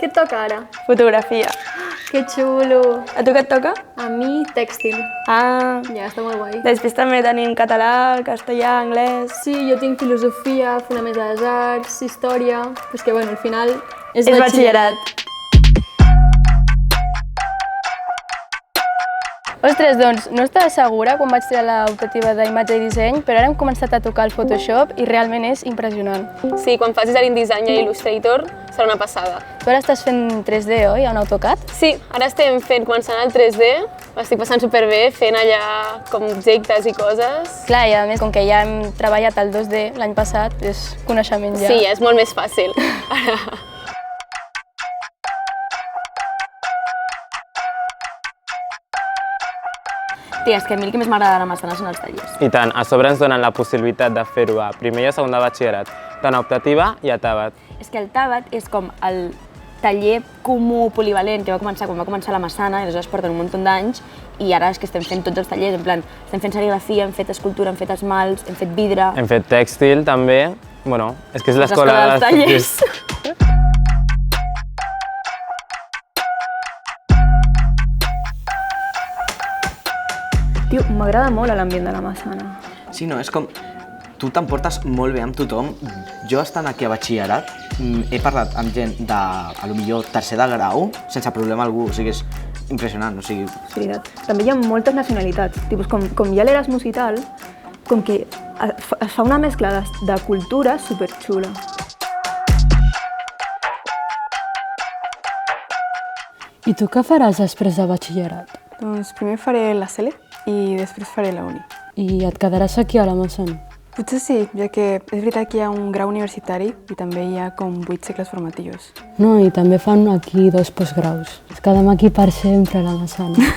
Què et toca ara? Fotografia. Que xulo! A tu què et toca? A mi, tèxtil. Ah, Ja, està molt guai. després també tenim català, castellà, anglès... Sí, jo tinc filosofia, fonaments de les arts, història... Però és que, bueno, al final és batxillerat. Ostres, doncs, no estava segura quan vaig tirar l'optativa d'imatge i disseny, però ara hem començat a tocar el Photoshop i realment és impressionant. Sí, quan facis l'InDesign i Illustrator serà una passada. Tu ara estàs fent 3D, oi? En AutoCAD? Sí, ara estem començant el 3D, l'estic passant superbé, fent allà com objectes i coses. Clar, i a més, com que ja hem treballat el 2D l'any passat, és coneixement ja. Sí, és molt més fàcil. Tia, és que a mi el que més m'agrada de la Massana són els tallers. I tant, a sobre ens donen la possibilitat de fer-ho a primer i a segon de batxillerat, tant a optativa i a TABAT. És que el TABAT és com el taller comú polivalent que va començar quan va començar la Massana, i aleshores porten un munt d'anys, i ara és que estem fent tots els tallers, en plan, estem fent serigrafia, hem fet escultura, hem fet esmalts, hem fet vidre... Hem fet tèxtil també, bueno, és que és l'escola dels tallers. Tio, m'agrada molt l'ambient de la Massana. Sí, no, és com... Tu t'emportes molt bé amb tothom. Jo, estant aquí a batxillerat, he parlat amb gent de, a lo millor, tercer de grau, sense problema algú, o sigui, és impressionant, o sigui... És veritat. També hi ha moltes nacionalitats, tipus, com hi ha l'Erasmus i tal, com que es fa una mescla de cultura superxula. I tu què faràs després de batxillerat? Doncs primer faré la CELE i després faré la uni. I et quedaràs aquí a la Massana? Potser sí, ja que és veritat que hi ha un grau universitari i també hi ha com 8 cicles formatius. No, i també fan aquí 2 postgraus. Ens quedem aquí per sempre a la Massana.